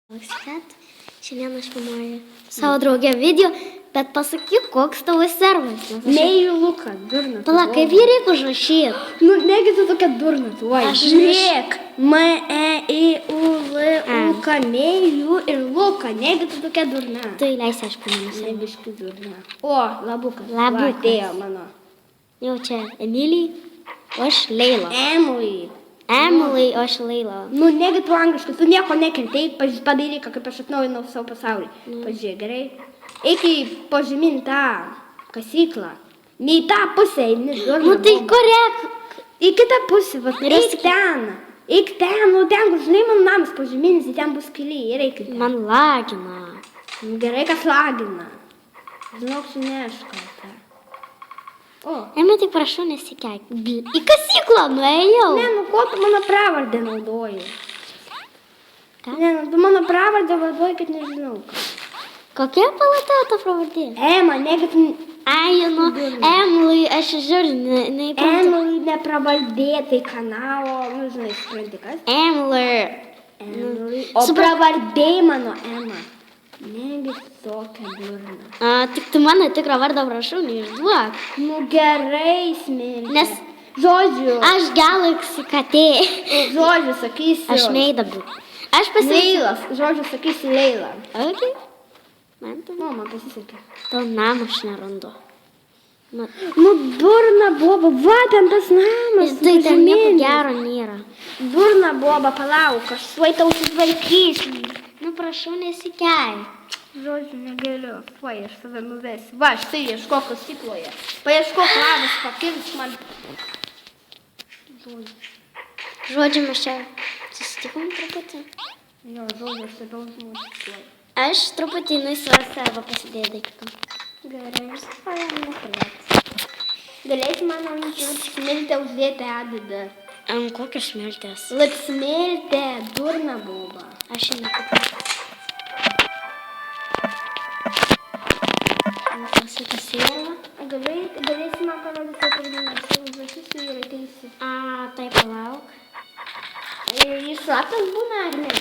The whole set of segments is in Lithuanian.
Sveiki, šiandien aš filmuoju savo draugę video, bet pasakyk, koks tavo servas. Meilių Lukas, durnas. Pala, kaip jį reikia užrašyti? Nu, negi tu tokia durna, tu vai. Aš Žiūrėk, M-E-I-U-L-U-K, Meilių ir Luka, negi tu tokia durna. Tu įleisi aš paminėsiu. Nebiški durna. O, Labukas. Labukas. Va, atėjo mano. Jau čia Emilija, o aš Leila. Emily. Emily, o aš Leila. Nu, negi tu angliškai, tu nieko nekentei, padaryk, kaip aš atnaujinau savo pasaulį. Pažiūrėk, gerai. Eik į požeminį tą kasyklą. Ne į tą pusę, eini durna. Nu tai korek. Į kitą pusę, va, eik ten. Eik ten, nu ten, kur žinai, mano namas požeminis, ten bus keliai ir eik ten. Man lagina. Nu, gerai, kas lagina. Žinok, suneškalta. O. Emi, tik prašau nesikeik. Į kasyklą nuėjau. Ne, nu ko tu mano pravardę naudoji? Ką? Ne, nu tu mano pravardę vardoji, kad nežinau. Kokia palata ta pravardė? Ema, negi tu... Ai, nu, Emily, aš žiūriu, neįprantu. Emily nepravardė, tai kanalo, nu žinai, supranti kas? Emily. Emily. O pravardė mano Ema. Negi tokia durna. Tik tu mano tikrą vardą prašau, neišduok. Nu gerai, smilti. Nes žodžiu. aš Galaxy katė. Žodžiu, sakysiu. Aš Meidabu. Aš pasisakysiu. Leilas. Žodžiu, sakysiu Leila. Ok. Man tu. Nu, man pasisekė. Tau namą aš nerandu. Nu, durna boba, va, ten tas namas. Tai ten nieko gero nėra. Durna boba, palauk, aš tuoj tau sutvarkysiu. Nu, prašau, nesikeik. Žodžiu, negaliu. Tuoj, aš tave nuvesiu. Va, štai ieškok kasykloje. Paieškok lavas, pakils man. Žodžiu, mes čia susitikom truputį. Jo, žodžiu, aš tave užmuosiu. Aš truputį nuisvarstavo pasidėjo daiktų. Gerai, galėsi man ant smiltę uždėti adadą. Ant kokios smiltės? Lip smiltė, durna boba. Aš šiandien nekupau. Pasitąsėlą. Galėsi man parodyti pavadinimą, aš jau užrašysiu ir ateisiu. Tai palauk. Jis slaptas būna, ar ne?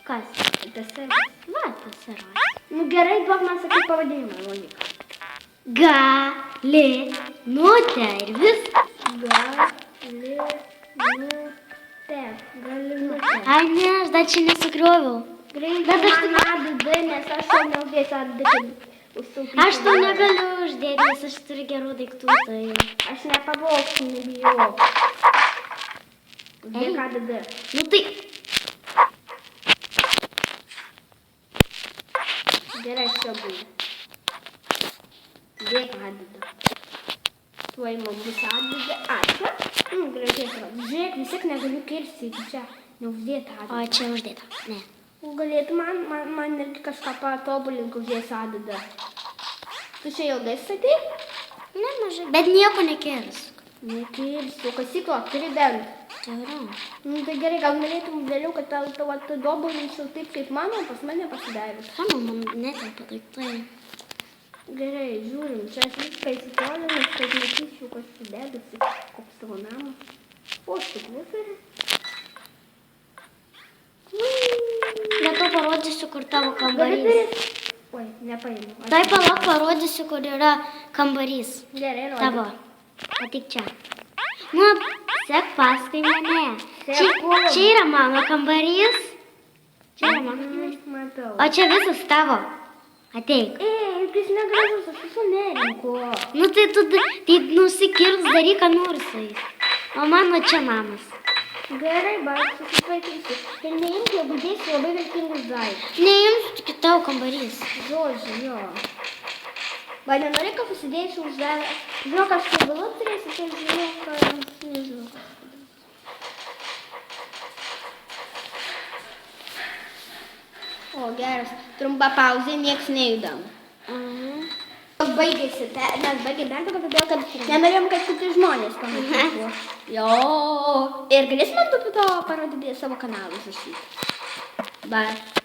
Kas? Tas servas. Va, tas yra. Nu gerai, duok man sakyti pavadinimą, logika. Galinutė ir viskas. Galinutė. Ai, ne, aš dar čia nesugrioviau. Greitai Bet aš man adadą, nes aš jau neudėsiu adadą, kad užtaupysiu. Aš to negaliu uždėti, nes aš turiu gerų daiktų. Tai... Aš nepavoksiu, nebijok. Uždėk adadą. Nu tai... Gerai, aš čia būdu. Dėk adadą. Tuoj man bus adada. Čia? Gražiai atrodo. Žiūrėk, vis tiek negaliu kirsti iki čia. Neuždėti adadą. O čia uždėta. Ne. Galėtų man irgi kažką patobulinti uždėsi adadą. Tu čia ilgai statei? Ne, mažai. Bet nieko nekirsk. Nekirsiu. Kasyklą turi bent. Turiu. Nu tai gerai, gal norėtum vėliau, kad tau atobulinčiau taip, kaip mano, pas mane pasidarys. Mano, man netelpa daiktai. Gerai, žiūrim, čia aš viską įsitolinu, kad matyčiau, kas sudėdusi, koks savo namas. O, stiklus yra. Bet to parodysiu, kur tavo kambarys. Oi, nepaimu. Tai palauk, parodysiu, kur yra kambarys. Gerai, rodyk. Tavo. Atik čia. Nu, sek paskui mane. Čia yra mano kambarys. Čia yra mano kambarys. Matau. O čia visas tavo. Ateik. Jis negražus, aš visų nerinko. Nu tai tu nusikirks, daryk, ką nors. O mano čia namas. Gerai, ba, susitvarkysiu. Ir neimk, jeigu dėsiu labai vertingus daiktus. Neimsiu, tik tavo kambarys. Žodžiu, jo. Ba, nenorėk, kad pasidėsiu uždarę. Žinok, aš kai vėliau turėsiu, tai žinok, kad nežinau. O, geras. Trumpa pauzė, nieks nejudam. Baigėsi, mes baigėm bent todėl, kad nenorėjom, kad kiti žmonės pamatytų. Jo. Ir galėsim man tu to parodyti savo kanalą užrašyti. Ba,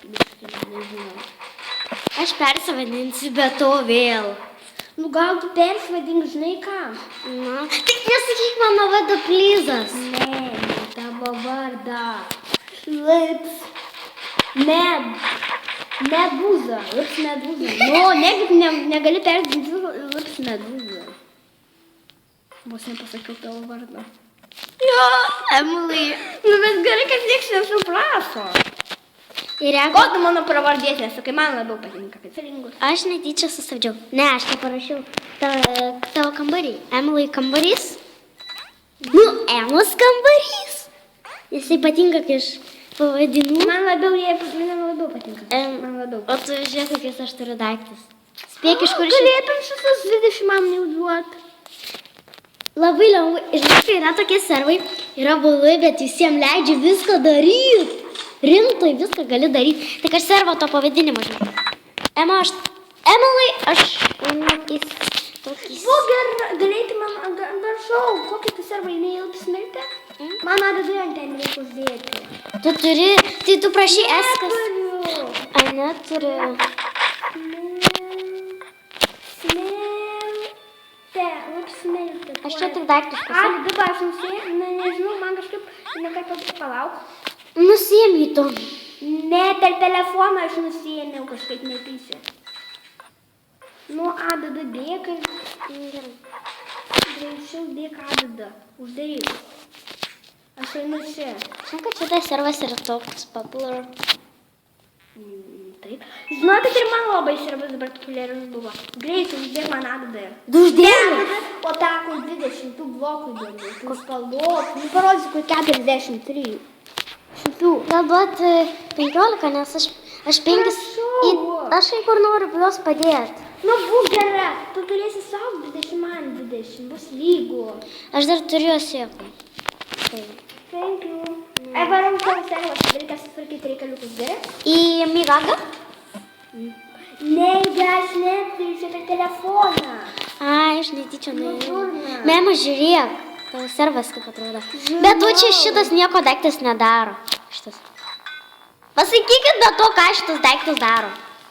nežinau. Aš persivadinsiu, be to vėl. Nu gal tu persivadink, žinai ką? Na, tik nesakyk mano vardą Plyzas. Ne, tavo vardą. Lips. Medūza. Lips medūza. Nu, negali perdinti lips medūza. Vos nepasakiau tavo vardą. Jo, Emily. Nu, bet gerai, kad nieks nesuprato. Ir jeigu... Ko tu mano pravardės nesakai, man labiau patinka, kad Ringus. Aš netyčia sustabdžiau. Ne, aš neparašiau tavo kambarį. Emily kambarys. Nu, Emos kambarys. Jisai patinka, kai aš pavadinu. Man labiau patinka. Man labiau. O tu žiūrėk, kokius aš turiu daiktus. Spėk, iš kur Galėtum šitas 20 man neuduot. Labai lengvai. Žinai, kai yra tokie servai, yra baulai, bet visiems leidžia viską daryti. Rimtai viską gali daryti. Tik aš servo to pavadinimą žinau. Emily, aš tokis. Galėtum man, prašau, kokį tu servai neilgs smirtę? Man adadant ten reikia uždėti. Tu turi, tai tu prašy eskas. A neturiu. Smirtė. Aš čia tik daiktus pasiėmiau. Dabar aš nežinau, man kažkaip, palauk. Nusiėmė tu. Ne, per telefoną aš nusiėmiau kažkaip nepysiu. Nu, ADD dėk ir... Greičiau dėk ADD. Uždaryk. Aš einu čia. Žinau, kad šitas servas yra toks popular. Taip. Žinokit, ir man labai servas dabar populiarus buvo. Greičiau uždėk man ADD. Du uždėjai? O tą, kur 20 blokų dėmė. Kur spalvos. Nu, parodysiu, kur 43. Šitų. Gal duot 15, nes aš 5... Aš kai kur noriu juos padėti. Nu, būk gera. Tu turėsi savo 20, man 20. Bus lygu. Aš dar turiu sėklų. Thank you. Varom savo servas. Reikia sutvarkyti reikaliukus, gerai? Į Migagą? Ne, aš neturiu per telefoną. Ai, aš netyčia nuėjau. Durna. Mema, žiūrėk. Tavo servas kaip atrodo. Bet tu čia šitas nieko daiktas nedaro. Šitas. Pasakykit be to, ką šitas daiktas daro.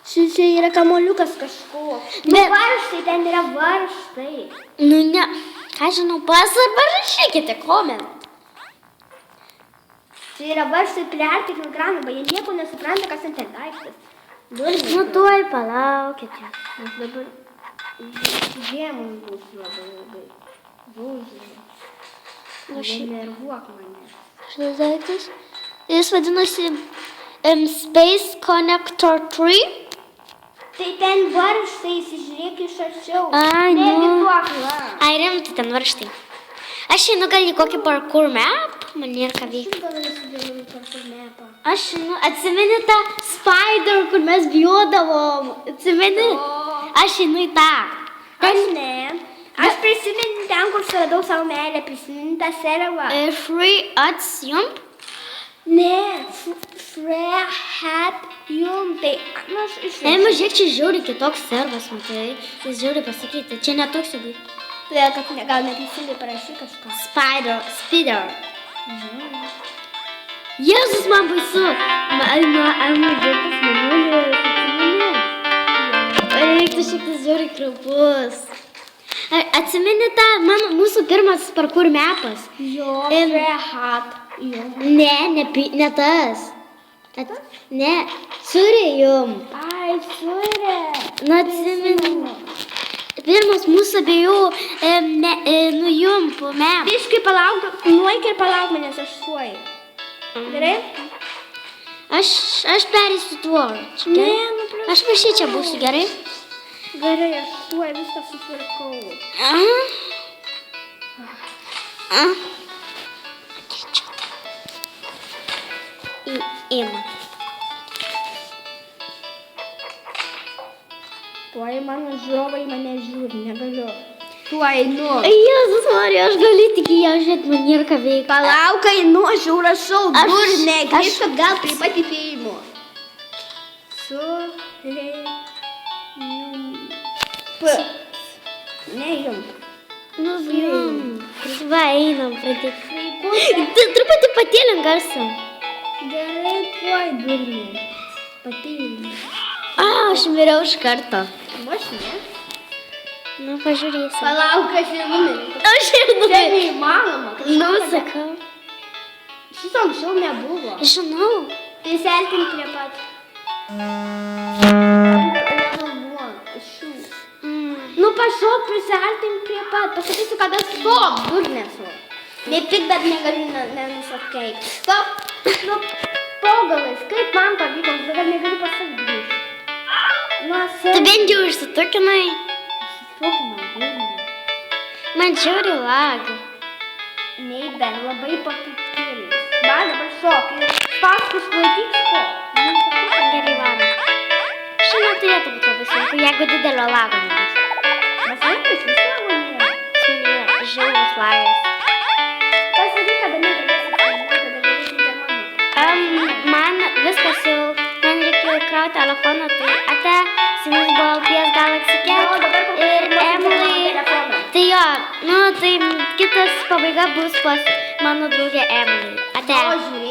Čia yra kamoliukas kažko. Bet- Varžtai, ten yra varžtai. Nu ne. Ką žinau, parašykite komentą. Čia yra varžtai priartik ekraną, bet jie nieko nesupranta, kas ten ten daiktas. Durniai. Nu tuoj palaukite. Nes dabar žiemos bus labai. Būzai. Nu šiaip. Nervuok mane. Šitas daiktas. Jis vadinasi Space Connector 3. Tai ten varžtai, įsižiūrėk iš arčiau. Ai, nu. Nervuok, va. Ai, rimtai ten varžtai. Aš einu gal į kokį parkour map, man nėra ką veikti. Gal įsidėliau parkour mapą. Aš einu, atsimeni tą spider, kur mes bijodavom. Atsimeni? Aš einu į tą. Aš ne. Aš prisimenu ten, kur suradau savo meilę, prisimenu tą servą. Free atsijump. Ne, Frehat jum, tai aš išrašiau. Ema, žiūrėk, čia žiauriai kitoks servas, matai. Jis žiauriai pasakyti, čia netoks jau būtų. Todėl, kad gal neteisingai parašy kažką. Spider. Jėzus, man baisu. Ema, dėktas manulis, atsimeni. Eik, tu šiek tiek žiauriai krapus. Atsimeni tą, mūsų pirmas parkour mapas. Jo, Frehat jum. Ne tas. Ne, surėjum. Ai, surė. Nu, atsimeni. Pirmas mūsų abiejų nujump mapas. Biškai palauk, nuoik ir palauk manęs, aš suoju. Gerai? Aš perėsiu tuo. Ne, Aš pašį čia būsiu, gerai? Gerai, aš suoju, viską sutvarkau. Ima. Tuoj mano žiūrovai mane žiūri, negaliu. Tuoj einu. Jėzus Marija, aš galiu tik į ją žiūrėti, man nėra ką veikti. Palauk, einu, aš jau rašau, Aš- durnė, aš- grįžk atgal prie patikėjimo. P. Ne jum. Nu, va, einam, pradėti. Truputį patėlėm garsą. Gerai, tuoj, durnė. Patėjimai. Aš miriau iš karto. Aš ne. Nu, pažiūrėsim. Palauk, aš ir numeriu. Aš ir Čia nuveikiu. neįmanoma. Nu, sakau. Šito anksčiau nebuvo. Žinau. Priseltink prie pat. Nu, pašok, priseltink prie pat. Pasakysiu, kada stop, durnesu. Nepik, bet negaliu nenusakei. Stop, nu, pogalais, kaip man pavyko, bet negaliu pasakyti grįžti. Tu bent jau išsitukinai. Man žiauri laga. Nei, bet labai papikėlės. Va, dabar šok ir paskui išlaikyk spok. Gerai, varom. Šiandien turėtų būti labai sunku, jeigu didelio lago nebus. Mes vaikais vis lago nėra. Šiandien žiaurus lagas. Pasakyk, kada negalėsi filmuoti, kada galėsim termometrą. Man viskas jau, man reikėjo krauti telefoną, tai ate, senis buvo LPS Galaxy Cap ir Emily. Tai jo, nu tai kitas pabaiga bus pas mano draugę Emily. Ate. O, žiūrėk.